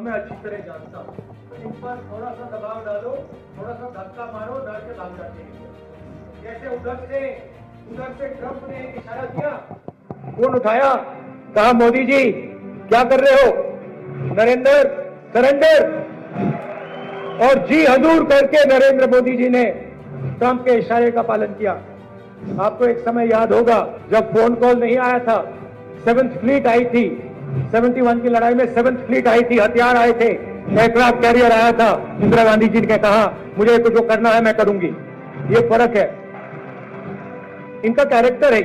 मैं अच्छी तरह जानता हूँ। इन पर थोड़ा सा दबाव डालो, थोड़ा सा धक्का मारो, डर के भाग जाते हैं। जैसे उधर से ट्रंप ने एक इशारा किया, फोन उठाया, कहा मोदी जी क्या कर रहे हो, नरेंद्र सरेंडर, और जी हजूर करके नरेंद्र मोदी जी ने ट्रंप के इशारे का पालन किया। आपको एक समय याद होगा जब फोन कॉल नहीं आया था, 7th फ्लीट आई थी, 71 की लड़ाई में 7th फ्लीट आई थी, हथियार आए थे, एयरक्राफ्ट कैरियर आया था, इंदिरा गांधी जी ने कहा मुझे कुछ जो करना है मैं करूंगी। ये फर्क है, इनका कैरेक्टर है।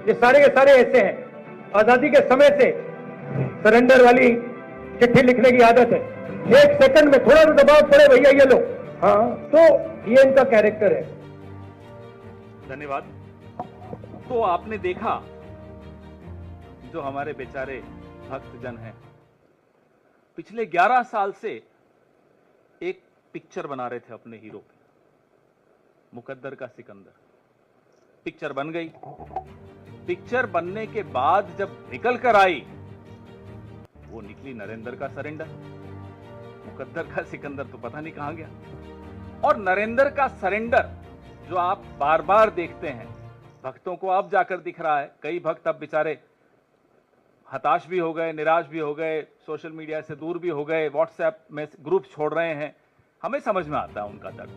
ये सारे के सारे ऐसे हैं। आजादी के समय से सरेंडर वाली चिट्ठी लिखने की आदत है, 1 सेकंड में थोड़ा सा दबाव पड़े भैया ये लो, हाँ, तो ये इनका कैरेक्टर है। धन्यवाद। तो आपने देखा जो हमारे बेचारे भक्तजन हैं पिछले 11 साल से एक पिक्चर बना रहे थे अपने हीरो पे, मुकद्दर का सिकंदर। पिक्चर बन गई, पिक्चर बनने के बाद जब निकल कर आई वो निकली नरेंद्र का सरेंडर। मुकद्दर का सिकंदर तो पता नहीं कहां गया। और नरेंद्र का सरेंडर जो आप बार बार देखते हैं, भक्तों को अब जाकर दिख रहा है। कई भक्त अब बेचारे हताश भी हो गए, निराश भी हो गए, सोशल मीडिया से दूर भी हो गए, व्हाट्सएप में ग्रुप छोड़ रहे हैं। हमें समझ में आता है उनका दर्द।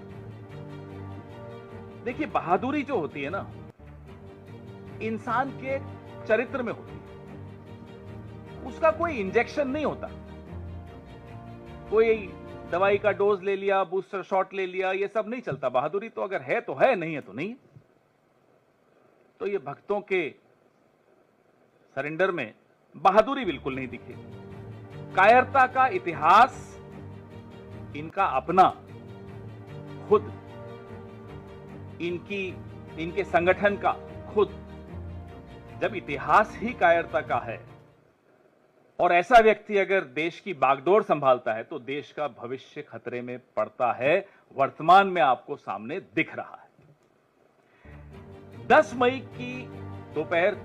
देखिए, बहादुरी जो होती है ना, इंसान के चरित्र में होती है। उसका कोई इंजेक्शन नहीं होता, कोई दवाई का डोज ले लिया, बूस्टर शॉट ले लिया, ये सब नहीं चलता। बहादुरी तो अगर है तो है, नहीं है तो नहीं है। तो ये भक्तों के सरेंडर में बहादुरी बिल्कुल नहीं दिखी। कायरता का इतिहास इनका अपना, खुद इनके संगठन का खुद। जब इतिहास ही कायरता का है और ऐसा व्यक्ति अगर देश की बागडोर संभालता है तो देश का भविष्य खतरे में पड़ता है। वर्तमान में आपको सामने दिख रहा है। 10 मई की दोपहर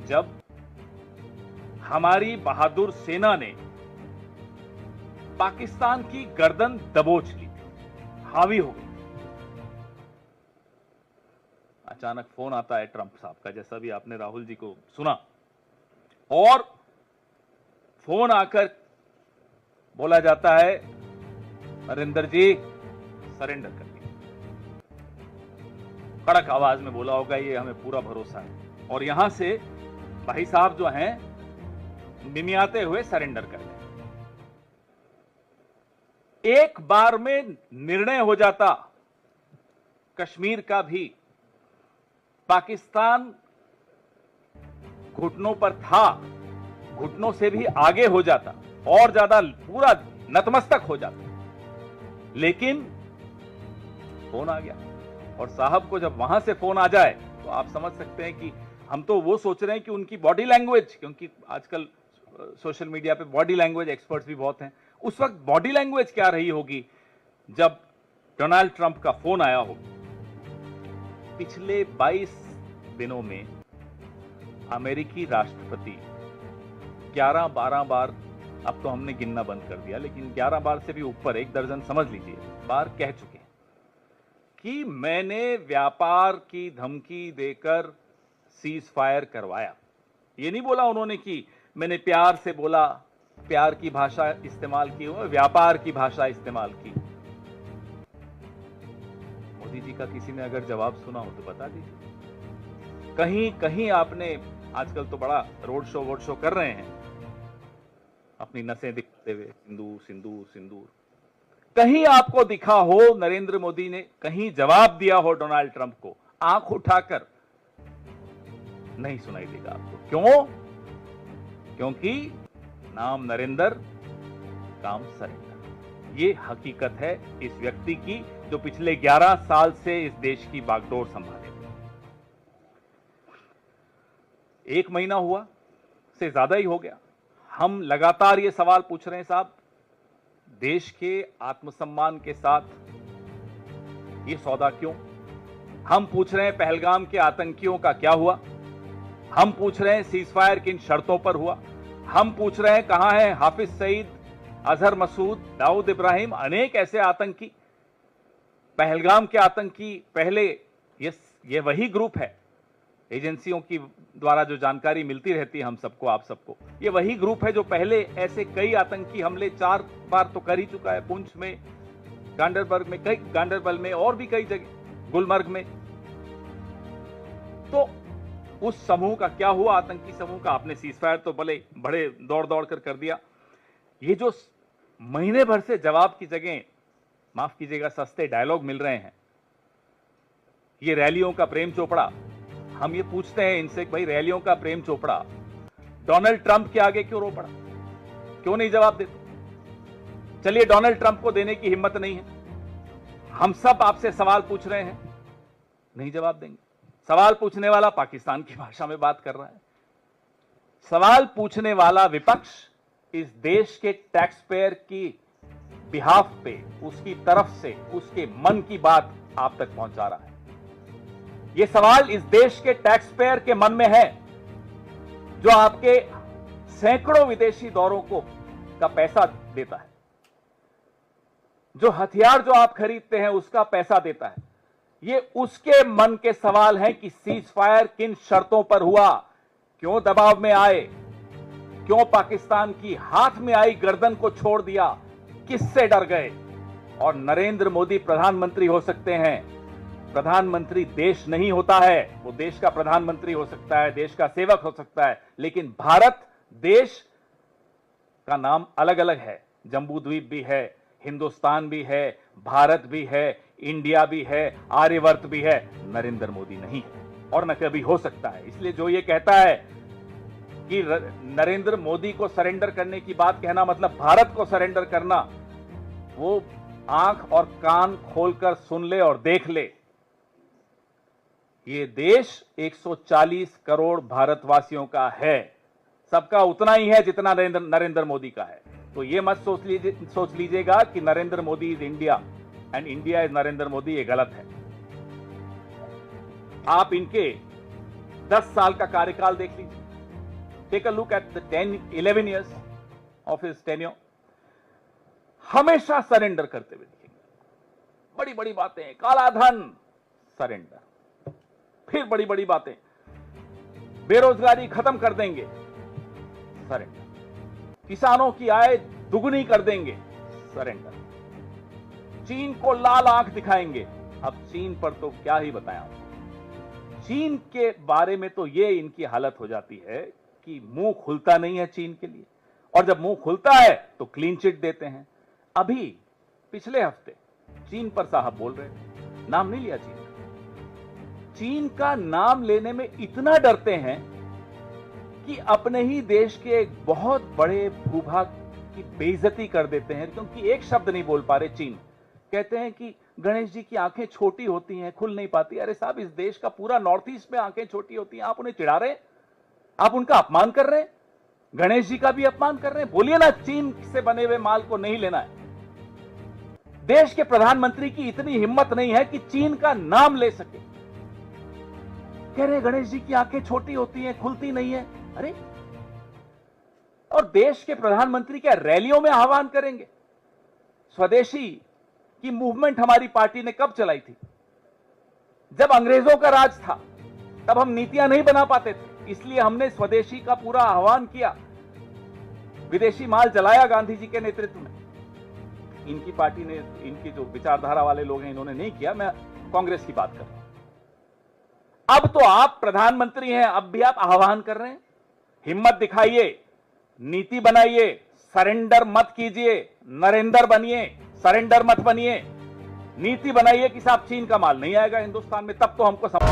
जब हमारी बहादुर सेना ने पाकिस्तान की गर्दन दबोच ली, हावी हो गई, अचानक फोन आता है ट्रंप साहब का, जैसा भी आपने राहुल जी को सुना। और फोन आकर बोला जाता है नरेंद्र जी सरेंडर कर दिया। कड़क आवाज में बोला होगा, ये हमें पूरा भरोसा है। और यहां से भाई साहब जो हैं मिमियाते हुए सरेंडर कर गए। एक बार में निर्णय हो जाता कश्मीर का भी। पाकिस्तान घुटनों पर था, घुटनों से भी आगे हो जाता और ज्यादा पूरा नतमस्तक हो जाता। लेकिन फोन आ गया। और साहब को जब वहां से फोन आ जाए तो आप समझ सकते हैं कि हम तो वो सोच रहे हैं कि उनकी बॉडी लैंग्वेज, क्योंकि आजकल सोशल मीडिया पे बॉडी लैंग्वेज एक्सपर्ट्स भी बहुत हैं, उस वक्त बॉडी लैंग्वेज क्या रही होगी जब डोनाल्ड ट्रंप का फोन आया हो। पिछले 22 दिनों में अमेरिकी राष्ट्रपति 11-12 बार, अब तो हमने गिनना बंद कर दिया, लेकिन 11 बार से भी ऊपर, 1 दर्जन समझ लीजिए, बार कह चुके हैं कि मैंने व्यापार की धमकी देकर सीज फायर करवाया। ये नहीं बोला उन्होंने कि मैंने प्यार से बोला, प्यार की भाषा इस्तेमाल की, व्यापार की भाषा इस्तेमाल की। मोदी जी का किसी ने अगर जवाब सुना हो तो बता दीजिए। कहीं कहीं आपने, आजकल तो बड़ा रोड शो कर रहे हैं, अपनी नसें दिखाते हुए सिंदूर सिंदूर सिंदूर, कहीं आपको दिखा हो नरेंद्र मोदी ने कहीं जवाब दिया हो डोनाल्ड ट्रंप को, आंख उठाकर? नहीं सुनाई देगा आपको। क्यों? क्योंकि नाम नरेंद्र, काम सरेंडर। ये हकीकत है इस व्यक्ति की जो पिछले 11 साल से इस देश की बागडोर संभाले। 1 महीना हुआ से ज्यादा ही हो गया। हम लगातार ये सवाल पूछ रहे हैं साहब, देश के आत्मसम्मान के साथ ये सौदा क्यों? हम पूछ रहे हैं पहलगाम के आतंकियों का क्या हुआ? हम पूछ रहे हैं सीजफायर किन शर्तों पर हुआ? हम पूछ रहे हैं कहां है हाफिज सईद, अजहर मसूद, दाऊद इब्राहिम, अनेक ऐसे आतंकी, पहलगाम के आतंकी। पहले ये वही ग्रुप है, एजेंसियों की द्वारा जो जानकारी मिलती रहती है हम सबको, आप सबको, ये वही ग्रुप है जो पहले ऐसे कई आतंकी हमले 4 बार तो कर ही चुका है। पुंछ में, गांडरबल में और भी कई जगह, गुलमर्ग में। तो उस समूह का क्या हुआ? आतंकी समूह का आपने सीजफायर तो बड़े दौड़ दौड़ कर दिया। ये जो महीने भर से जवाब की जगह, माफ कीजिएगा, सस्ते डायलॉग मिल रहे हैं, ये रैलियों का प्रेम चोपड़ा, हम ये पूछते हैं इनसे कि भाई रैलियों का प्रेम चोपड़ा डोनाल्ड ट्रंप के आगे क्यों रो पड़ा? क्यों नहीं जवाब देते? चलिए, डोनाल्ड ट्रंप को देने की हिम्मत नहीं है, हम सब आपसे सवाल पूछ रहे हैं, नहीं जवाब देंगे। सवाल पूछने वाला पाकिस्तान की भाषा में बात कर रहा है। सवाल पूछने वाला विपक्ष इस देश के टैक्स पेयर की बिहाफ पे, उसकी तरफ से, उसके मन की बात आप तक पहुंचा रहा है। यह सवाल इस देश के टैक्स पेयर के मन में है, जो आपके सैकड़ों विदेशी दौरों का पैसा देता है, जो हथियार जो आप खरीदते हैं उसका पैसा देता है। ये उसके मन के सवाल हैं कि सीज फायर किन शर्तों पर हुआ, क्यों दबाव में आए, क्यों पाकिस्तान की हाथ में आई गर्दन को छोड़ दिया, किससे डर गए। और नरेंद्र मोदी प्रधानमंत्री हो सकते हैं, प्रधानमंत्री देश नहीं होता है, वो देश का प्रधानमंत्री हो सकता है, देश का सेवक हो सकता है, लेकिन भारत देश का नाम अलग अलग है। जम्बू द्वीप भी है, हिंदुस्तान भी है, भारत भी है, इंडिया भी है, आर्यवर्त भी है, नरेंद्र मोदी नहीं है और न कभी हो सकता है। इसलिए जो ये कहता है कि नरेंद्र मोदी को सरेंडर करने की बात कहना मतलब भारत को सरेंडर करना, वो आंख और कान खोलकर सुन ले और देख ले। ये देश 140 करोड़ भारतवासियों का है, सबका उतना ही है जितना नरेंद्र मोदी का है। तो ये मत सोच लीजिएगा कि Narendra Modi is India and India is Narendra Modi, ये गलत है। आप इनके 10 साल का कार्यकाल देख लीजिए, take a look at the 11 years of his tenure. हमेशा सरेंडर करते हुए दिखेंगे, बड़ी बड़ी बातें, काला धन सरेंडर, फिर बड़ी बड़ी बातें, बेरोजगारी खत्म कर देंगे सरेंडर, किसानों की आय दुगनी कर देंगे सरेंडर, चीन को लाल आंख दिखाएंगे। अब चीन पर तो क्या ही बताया, चीन के बारे में तो ये इनकी हालत हो जाती है कि मुंह खुलता नहीं है चीन के लिए, और जब मुंह खुलता है तो क्लीन चिट देते हैं। अभी पिछले हफ्ते चीन पर साहब बोल रहे थे, नाम नहीं लिया चीन का। चीन का नाम लेने में इतना डरते हैं कि अपने ही देश के एक बहुत बड़े भूभाग की बेइज्जती कर देते हैं, क्योंकि एक शब्द नहीं बोल पा रहे चीन। कहते हैं कि गणेश जी की आंखें छोटी होती हैं, खुल नहीं पाती। अरे साहब, इस देश का पूरा नॉर्थ ईस्ट में आंखें छोटी होती हैं, आप उन्हें चिढ़ा रहे हैं, आप उनका अपमान कर रहे हैं, गणेश जी का भी अपमान कर रहे हैं। बोलिए ना, चीन से बने हुए माल को नहीं लेना है। देश के प्रधानमंत्री की इतनी हिम्मत नहीं है कि चीन का नाम ले सके। कह रहे गणेश जी की आंखें छोटी होती हैं, खुलती नहीं है। अरे, और देश के प्रधानमंत्री क्या रैलियों में आह्वान करेंगे? स्वदेशी की मूवमेंट हमारी पार्टी ने कब चलाई थी? जब अंग्रेजों का राज था, तब हम नीतियां नहीं बना पाते थे, इसलिए हमने स्वदेशी का पूरा आह्वान किया, विदेशी माल जलाया गांधी जी के नेतृत्व में। इनकी पार्टी ने, इनकी जो विचारधारा वाले लोग हैं, इन्होंने नहीं किया। मैं कांग्रेस की बात कर रहा हूं। अब तो आप प्रधानमंत्री हैं, अब भी आप आह्वान कर रहे हैं। हिम्मत दिखाइए, नीति बनाइए, सरेंडर मत कीजिए, नरेंद्र बनिए, सरेंडर मत बनिए। नीति बनाइए कि साहब चीन का माल नहीं आएगा हिंदुस्तान में, तब तो हमको समझ